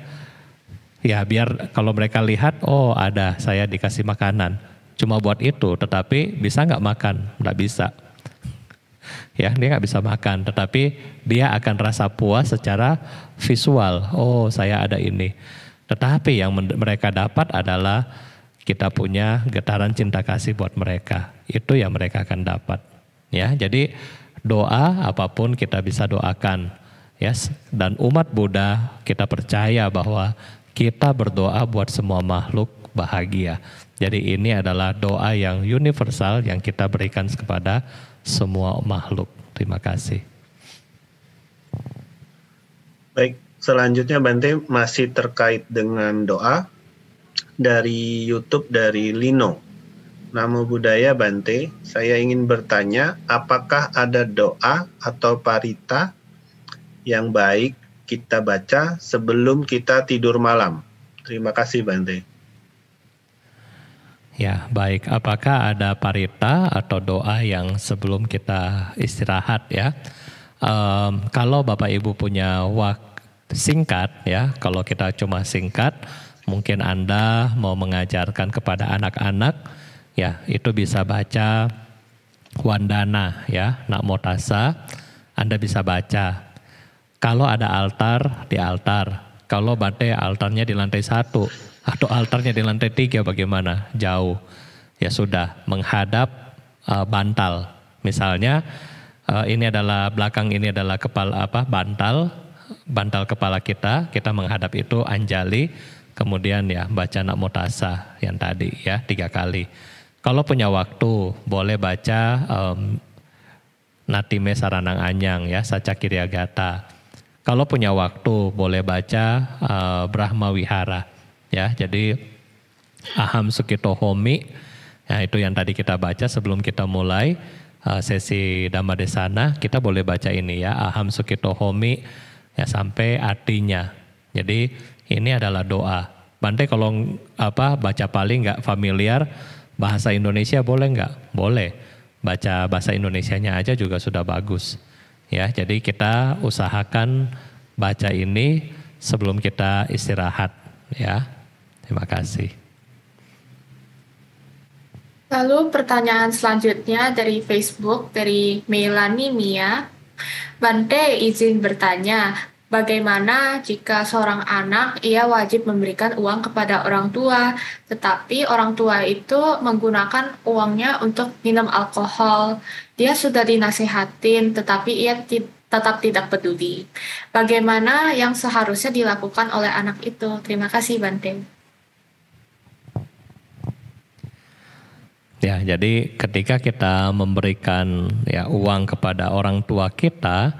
ya biar kalau mereka lihat, oh ada saya dikasih makanan, cuma buat itu, tetapi bisa nggak makan? Nggak bisa. Ya, dia nggak bisa makan, tetapi dia akan rasa puas secara visual. Oh, saya ada ini. Tetapi yang mereka dapat adalah kita punya getaran cinta kasih buat mereka. Itu yang mereka akan dapat. Ya, jadi doa apapun kita bisa doakan. Ya, dan umat Buddha kita percaya bahwa kita berdoa buat semua makhluk bahagia. Jadi ini adalah doa yang universal yang kita berikan kepada semua makhluk. Terima kasih. Baik, selanjutnya Bante masih terkait dengan doa dari YouTube dari Lino. Namo Buddhaya Bante, saya ingin bertanya apakah ada doa atau parita yang baik kita baca sebelum kita tidur malam? Terima kasih Bante. Ya, baik. Apakah ada parita atau doa yang sebelum kita istirahat ya? Kalau Bapak Ibu punya waktu singkat ya, kalau kita cuma singkat, mungkin Anda mau mengajarkan kepada anak-anak, ya itu bisa baca Wandana ya, Namo Tassa, Anda bisa baca. Kalau ada altar, di altar. Kalau Bante altarnya di lantai 1, atau altarnya di lantai 3 bagaimana? Jauh. Ya sudah, menghadap bantal. Misalnya ini adalah belakang ini adalah kepala bantal kepala kita menghadap itu anjali, kemudian ya baca Namo Tassa yang tadi ya 3 kali. Kalau punya waktu boleh baca Natime Saranang Anyang ya, Saca Kiryagata. Kalau punya waktu boleh baca Brahma Wihara. Ya, jadi Aham Sukito Homi, ya itu yang tadi kita baca sebelum kita mulai sesi Dhammadesana, kita boleh baca ini ya, Aham Sukito Homi ya sampai artinya. Jadi ini adalah doa. Bante kalau baca Pali nggak familiar, bahasa Indonesia boleh nggak? Boleh. Baca bahasa Indonesianya aja juga sudah bagus. Ya, jadi kita usahakan baca ini sebelum kita istirahat ya. Terima kasih. Lalu pertanyaan selanjutnya dari Facebook, dari Melani Mia. Bante izin bertanya, bagaimana jika seorang anak ia wajib memberikan uang kepada orang tua, tetapi orang tua itu menggunakan uangnya untuk minum alkohol. Dia sudah dinasihatin, tetapi ia tetap tidak peduli. Bagaimana yang seharusnya dilakukan oleh anak itu? Terima kasih Bante. Ya, jadi ketika kita memberikan ya uang kepada orang tua kita,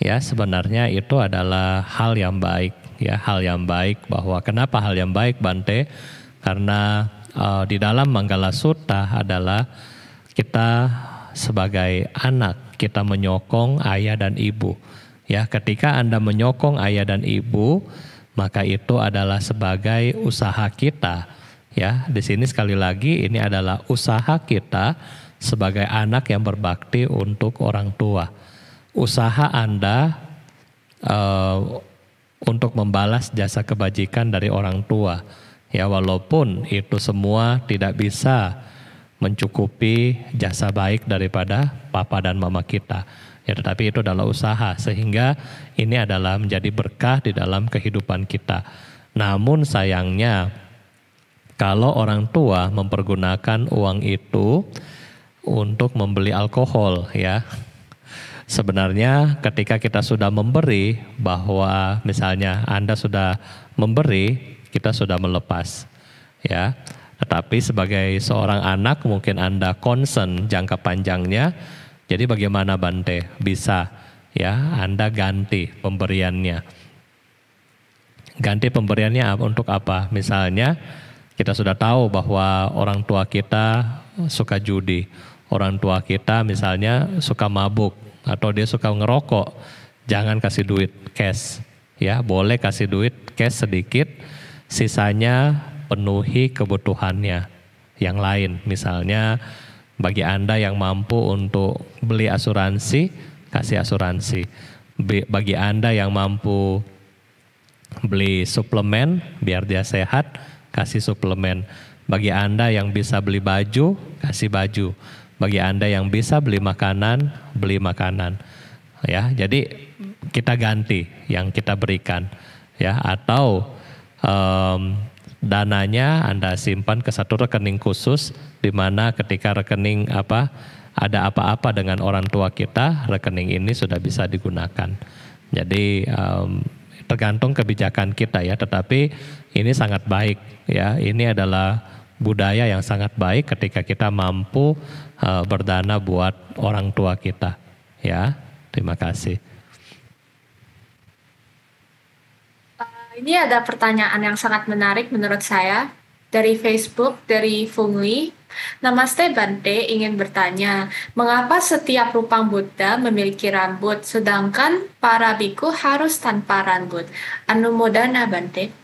ya sebenarnya itu adalah hal yang baik, ya hal yang baik. Bahwa kenapa hal yang baik Bante? Karena di dalam Manggala Sutta adalah kita sebagai anak kita menyokong ayah dan ibu. Ya, ketika Anda menyokong ayah dan ibu, maka itu adalah sebagai usaha kita. Ya, di sini sekali lagi ini adalah usaha kita sebagai anak yang berbakti untuk orang tua. Usaha Anda untuk membalas jasa kebajikan dari orang tua. Ya, walaupun itu semua tidak bisa mencukupi jasa baik daripada papa dan mama kita. Ya, tetapi itu adalah usaha sehingga ini adalah menjadi berkah di dalam kehidupan kita. Namun sayangnya kalau orang tua mempergunakan uang itu untuk membeli alkohol ya. Sebenarnya ketika kita sudah memberi, bahwa misalnya Anda sudah memberi, kita sudah melepas ya. Tetapi sebagai seorang anak mungkin Anda concern jangka panjangnya. Jadi bagaimana Bante? Bisa ya Anda ganti pemberiannya. Ganti pemberiannya untuk apa? Misalnya kita sudah tahu bahwa orang tua kita suka judi, orang tua kita misalnya suka mabuk atau dia suka ngerokok, jangan kasih duit cash, ya boleh kasih duit cash sedikit, sisanya penuhi kebutuhannya yang lain. Misalnya bagi Anda yang mampu untuk beli asuransi, kasih asuransi. Bagi Anda yang mampu beli suplemen biar dia sehat, kasih suplemen. Bagi Anda yang bisa beli baju, kasih baju. Bagi Anda yang bisa beli makanan, beli makanan. Ya, jadi kita ganti yang kita berikan, ya, atau dananya Anda simpan ke satu rekening khusus, di mana ketika rekening ada apa-apa dengan orang tua kita, rekening ini sudah bisa digunakan. Jadi tergantung kebijakan kita ya, tetapi ini sangat baik ya. Ini adalah budaya yang sangat baik ketika kita mampu berdana buat orang tua kita ya. Terima kasih. Ini ada pertanyaan yang sangat menarik menurut saya dari Facebook, dari Fungli. Namaste Bante, ingin bertanya, mengapa setiap rupang Buddha memiliki rambut, sedangkan para biku harus tanpa rambut? Anumodana Bante.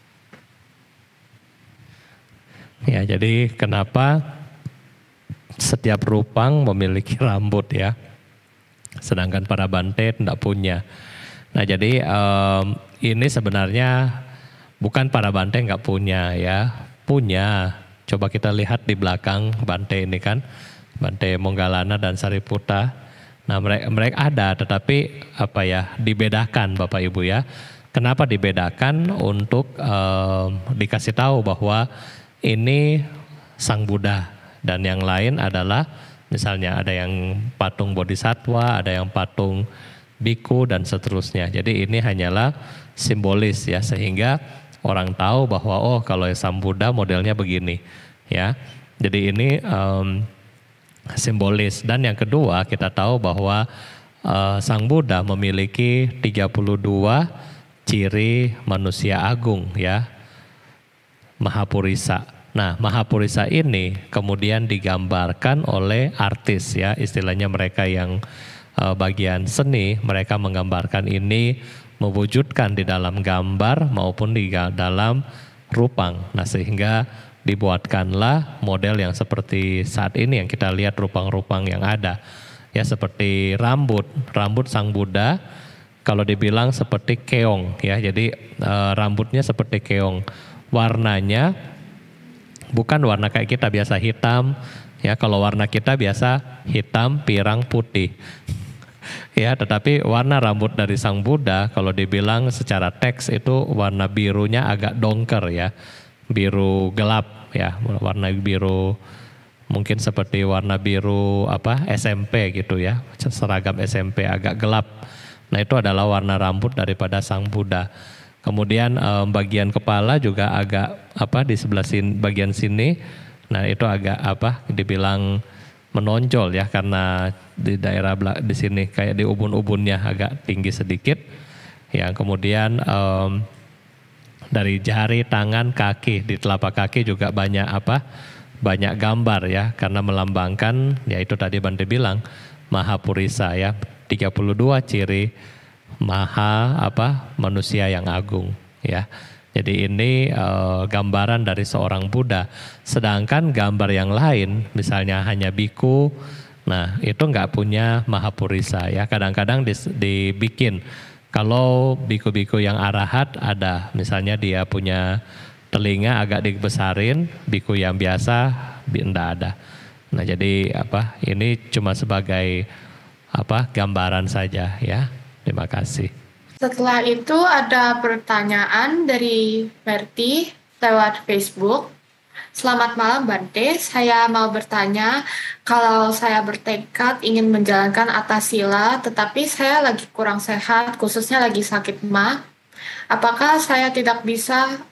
Ya, jadi kenapa setiap rupang memiliki rambut ya, sedangkan para Bante tidak punya. Nah, jadi ini sebenarnya bukan para Bante nggak punya ya, punya. Coba kita lihat di belakang Bante ini kan, Bante Moggallana dan Sariputta. Nah, mereka ada, tetapi dibedakan Bapak Ibu ya. Kenapa dibedakan? Untuk dikasih tahu bahwa ini Sang Buddha dan yang lain adalah misalnya ada yang patung Bodhisattva, ada yang patung biku dan seterusnya. Jadi ini hanyalah simbolis ya, sehingga orang tahu bahwa oh kalau Sang Buddha modelnya begini ya. Jadi ini simbolis. Dan yang kedua kita tahu bahwa Sang Buddha memiliki 32 ciri manusia agung ya, Mahapurisa. Nah, Mahapurisa ini kemudian digambarkan oleh artis ya, istilahnya mereka yang bagian seni, mereka menggambarkan ini, mewujudkan di dalam gambar maupun di dalam rupang. Nah, sehingga dibuatkanlah model yang seperti saat ini yang kita lihat rupang-rupang yang ada. Ya, seperti rambut Sang Buddha kalau dibilang seperti keong ya. Jadi rambutnya seperti keong. Warnanya bukan warna kayak kita biasa hitam ya. Kalau warna kita biasa hitam, pirang, putih. Ya, tetapi warna rambut dari Sang Buddha kalau dibilang secara teks itu warna birunya agak dongker ya, biru gelap ya, warna biru mungkin seperti warna biru SMP gitu ya, seragam SMP agak gelap. Nah, itu adalah warna rambut daripada Sang Buddha. Kemudian bagian kepala juga agak di sebelah sini, bagian sini, nah itu agak dibilang menonjol ya, karena di daerah di sini kayak di ubun-ubunnya agak tinggi sedikit. Ya, kemudian dari jari, tangan, kaki, di telapak kaki juga banyak banyak gambar ya, karena melambangkan ya itu tadi Bante bilang Mahapurisa ya, 32 ciri manusia yang agung ya. Jadi ini gambaran dari seorang Buddha. Sedangkan gambar yang lain, misalnya hanya biku, nah itu nggak punya Mahapurisa ya. Kadang-kadang dibikin. Kalau biku-biku yang arahat ada, misalnya dia punya telinga agak dibesarin, biku yang biasa tidak ada. Nah, jadi ini cuma sebagai gambaran saja ya. Terima kasih. Setelah itu ada pertanyaan dari Berti lewat Facebook. Selamat malam Bante, saya mau bertanya, kalau saya bertekad ingin menjalankan atasila tetapi saya lagi kurang sehat, khususnya lagi sakit ma, apakah saya tidak bisa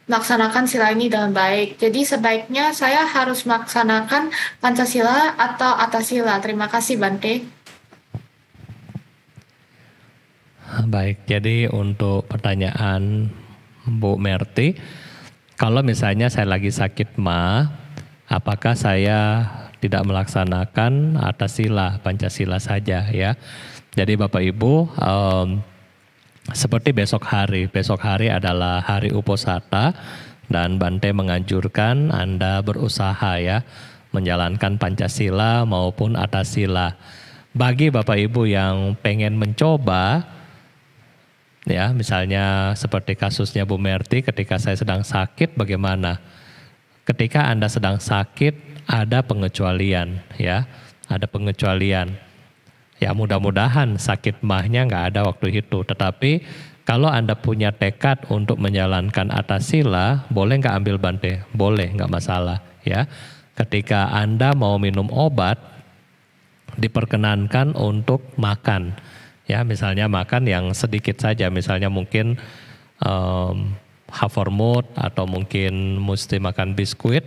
melaksanakan sila ini dengan baik? Jadi sebaiknya saya harus melaksanakan Pancasila atau atasila? Terima kasih Bante. Baik, jadi untuk pertanyaan Bu Merti, kalau misalnya saya lagi sakit ma, apakah saya tidak melaksanakan atasila, Pancasila saja ya? Jadi Bapak Ibu, seperti besok hari adalah hari Uposatha, Dan Bante menganjurkan Anda berusaha ya menjalankan Pancasila maupun Atasila. Bagi Bapak Ibu yang pengen mencoba, ya misalnya seperti kasusnya Bu Merti ketika saya sedang sakit, bagaimana? Ketika Anda sedang sakit ada pengecualian ya, ada pengecualian. Ya mudah-mudahan sakit mahnya nggak ada waktu itu. Tetapi kalau Anda punya tekad untuk menjalankan Atasila, boleh nggak ambil Bante? Boleh, nggak masalah ya. Ketika Anda mau minum obat, diperkenankan untuk makan. Ya misalnya makan yang sedikit saja, misalnya mungkin Havermut atau mungkin mesti makan biskuit.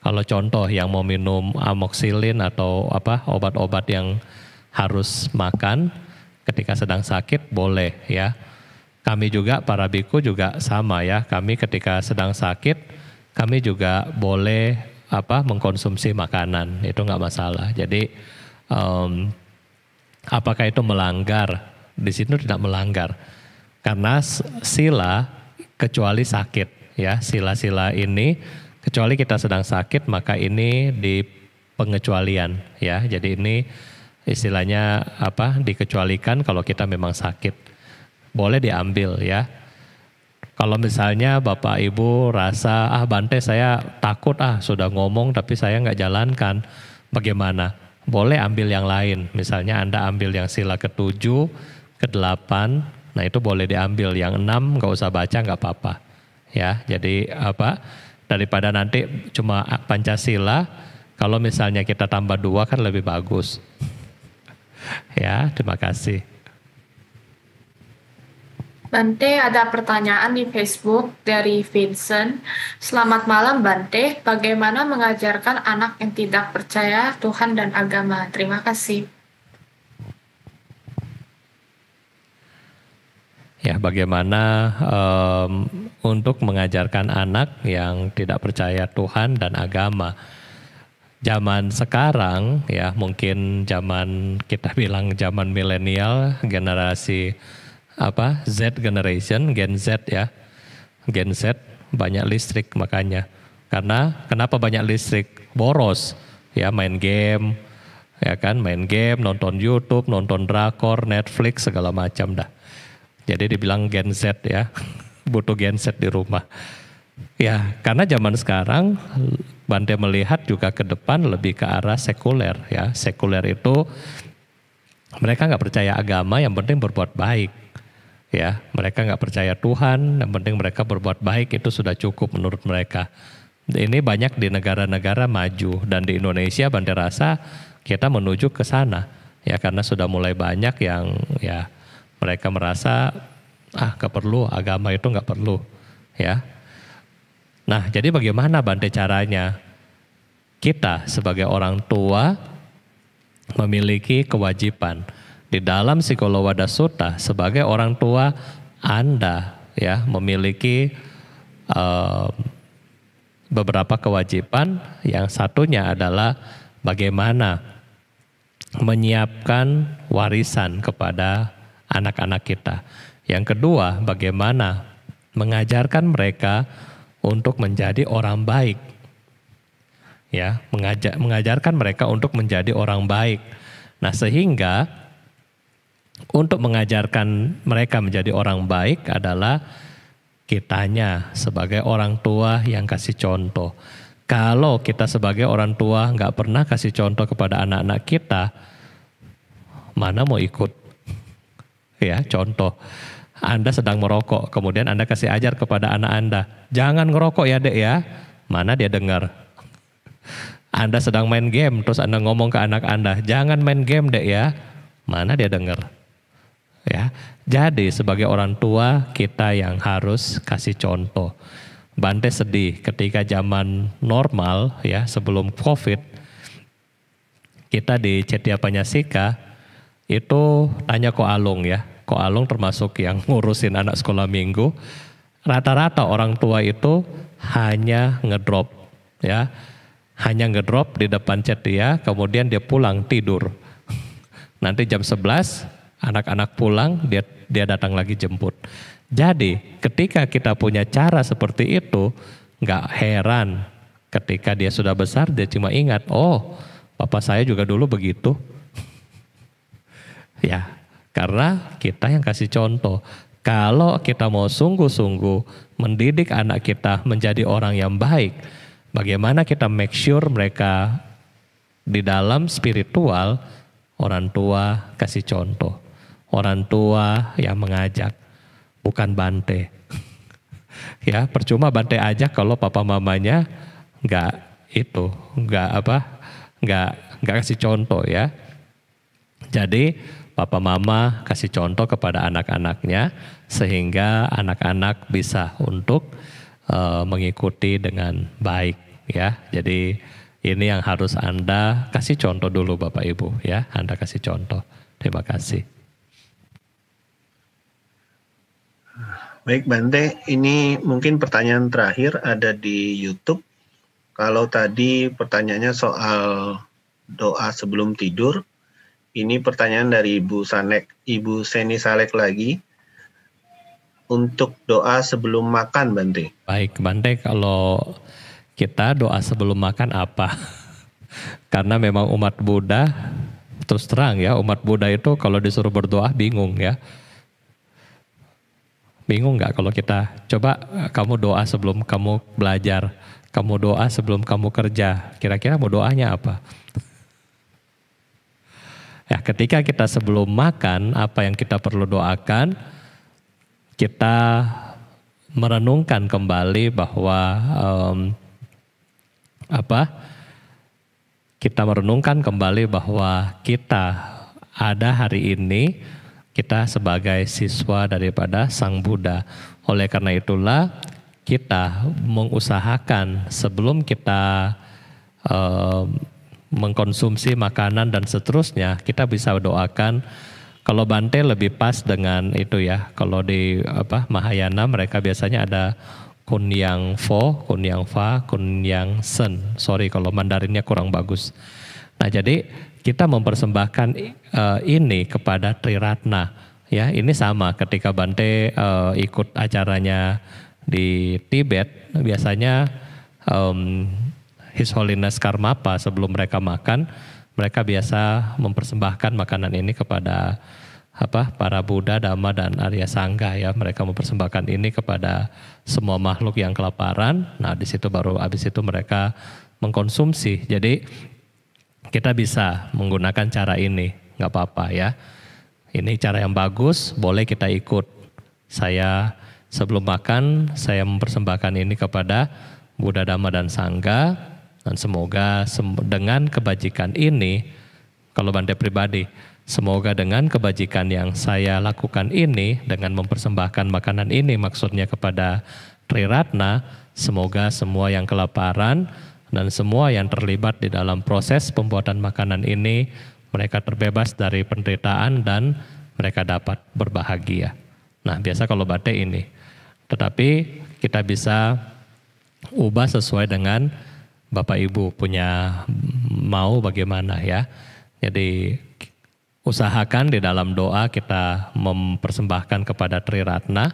Kalau contoh yang mau minum amoxicillin atau obat-obat yang harus makan ketika sedang sakit boleh ya. Kami juga para biku juga sama ya. Kami ketika sedang sakit kami juga boleh mengkonsumsi makanan, itu nggak masalah. Jadi apakah itu melanggar? Di situ tidak melanggar karena sila kecuali sakit ya. Sila-sila ini kecuali kita sedang sakit maka ini di pengecualian ya. Jadi ini istilahnya dikecualikan kalau kita memang sakit, boleh diambil ya. Kalau misalnya Bapak Ibu rasa Bante saya takut sudah ngomong tapi saya nggak jalankan, bagaimana? Boleh ambil yang lain, misalnya Anda ambil yang sila ke-7, ke-8, nah itu boleh diambil, yang 6 nggak usah baca nggak apa-apa ya. Jadi daripada nanti cuma Pancasila, kalau misalnya kita tambah 2 kan lebih bagus. Ya, terima kasih. Bante, ada pertanyaan di Facebook dari Vincent. Selamat malam Bante, bagaimana mengajarkan anak yang tidak percaya Tuhan dan agama? Terima kasih. Ya, bagaimana untuk mengajarkan anak yang tidak percaya Tuhan dan agama? Zaman sekarang ya mungkin zaman kita bilang zaman milenial, generasi Z generation, Gen Z ya. Gen Z banyak listrik makanya. Karena kenapa banyak listrik? Boros ya, main game ya kan, main game, nonton YouTube, nonton drakor, Netflix segala macam dah. Jadi dibilang Gen Z ya. Butuh Gen Z di rumah. Ya, karena zaman sekarang Bante melihat juga ke depan lebih ke arah sekuler ya. Sekuler itu mereka nggak percaya agama, yang penting berbuat baik. Ya, mereka nggak percaya Tuhan, yang penting mereka berbuat baik, itu sudah cukup menurut mereka. Ini banyak di negara-negara maju, dan di Indonesia Bante rasa kita menuju ke sana. Ya, karena sudah mulai banyak yang ya mereka merasa nggak perlu, agama itu nggak perlu. Ya. Nah, jadi bagaimana Bante caranya? Kita sebagai orang tua memiliki kewajiban. Di dalam Sikolowada Sutta, sebagai orang tua Anda ya memiliki beberapa kewajiban. Yang satunya adalah bagaimana menyiapkan warisan kepada anak-anak kita. Yang kedua, bagaimana mengajarkan mereka untuk menjadi orang baik. Ya, mengajarkan mereka untuk menjadi orang baik. Nah, sehingga untuk mengajarkan mereka menjadi orang baik adalah kitanya sebagai orang tua yang kasih contoh. Kalau kita sebagai orang tua nggak pernah kasih contoh kepada anak-anak kita, mana mau ikut? Ya, contoh. Anda sedang merokok, kemudian Anda kasih ajar kepada anak Anda, jangan ngerokok ya dek ya, mana dia dengar? Anda sedang main game, terus Anda ngomong ke anak Anda, jangan main game dek ya, mana dia dengar? Ya, jadi sebagai orang tua kita yang harus kasih contoh. Bante sedih ketika zaman normal ya sebelum COVID, kita di Cetya Panyasika itu tanya Ko Alung ya. Ko Alung termasuk yang ngurusin anak sekolah minggu. Rata-rata orang tua itu hanya ngedrop ya. Hanya ngedrop di depan Cetya, kemudian dia pulang tidur. Nanti jam 11 anak-anak pulang, dia datang lagi jemput. Jadi ketika kita punya cara seperti itu, nggak heran ketika dia sudah besar dia cuma ingat, oh papa saya juga dulu begitu. Ya, karena kita yang kasih contoh. Kalau kita mau sungguh-sungguh mendidik anak kita menjadi orang yang baik, bagaimana kita make sure mereka di dalam spiritual, orang tua kasih contoh. Orang tua yang mengajak, bukan bante. Ya, percuma bante ajak kalau papa mamanya nggak kasih contoh ya. Jadi papa mama kasih contoh kepada anak-anaknya sehingga anak-anak bisa untuk mengikuti dengan baik ya. Jadi ini yang harus Anda kasih contoh dulu Bapak Ibu ya. Anda kasih contoh. Terima kasih. Baik Bante, ini mungkin pertanyaan terakhir ada di YouTube. Kalau tadi pertanyaannya soal doa sebelum tidur, ini pertanyaan dari Ibu Seni Salek lagi. Untuk doa sebelum makan Bante. Baik Bante, kalau kita doa sebelum makan apa? Karena memang umat Buddha, terus terang ya, umat Buddha itu kalau disuruh berdoa bingung ya. Bingung nggak kalau kita coba kamu doa sebelum kamu belajar, kamu doa sebelum kamu kerja, kira-kira mau doanya apa? Ya, ketika kita sebelum makan, apa yang kita perlu doakan? Kita merenungkan kembali bahwa kita merenungkan kembali bahwa kita ada hari ini. Kita sebagai siswa daripada Sang Buddha. Oleh karena itulah kita mengusahakan sebelum kita mengkonsumsi makanan dan seterusnya, kita bisa doakan. Kalau Bante lebih pas dengan itu ya. Kalau di Mahayana mereka biasanya ada Kunyang Fo, Kunyang Fa, Kunyang Sen. Sorry kalau Mandarinnya kurang bagus. Nah jadi kita mempersembahkan ini kepada Triratna. Ya, ini sama ketika Bante ikut acaranya di Tibet, biasanya His Holiness Karmapa sebelum mereka makan, mereka biasa mempersembahkan makanan ini kepada para Buddha, Dhamma dan Arya Sangga ya. Mereka mempersembahkan ini kepada semua makhluk yang kelaparan. Nah, di situ baru habis itu mereka mengkonsumsi. Jadi kita bisa menggunakan cara ini, nggak apa-apa ya. Ini cara yang bagus, boleh kita ikut. Saya sebelum makan, saya mempersembahkan ini kepada Buddha, Dhamma dan Sangga. Dan semoga dengan kebajikan ini, kalau Bante pribadi, semoga dengan kebajikan yang saya lakukan ini, dengan mempersembahkan makanan ini maksudnya kepada Triratna, semoga semua yang kelaparan, dan semua yang terlibat di dalam proses pembuatan makanan ini, mereka terbebas dari penderitaan dan mereka dapat berbahagia. Nah biasa kalau Bante ini. Tetapi kita bisa ubah sesuai dengan Bapak Ibu punya mau bagaimana ya. Jadi usahakan di dalam doa kita mempersembahkan kepada Triratna.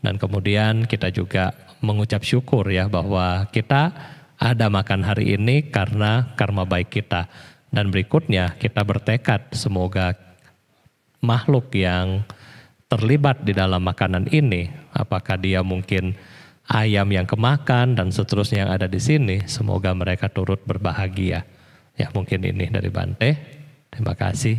Dan kemudian kita juga mengucap syukur ya bahwa kita ada makan hari ini karena karma baik kita. Dan berikutnya kita bertekad semoga makhluk yang terlibat di dalam makanan ini, apakah dia mungkin ayam yang kemakan dan seterusnya yang ada di sini, semoga mereka turut berbahagia. Ya mungkin ini dari Bante. Terima kasih.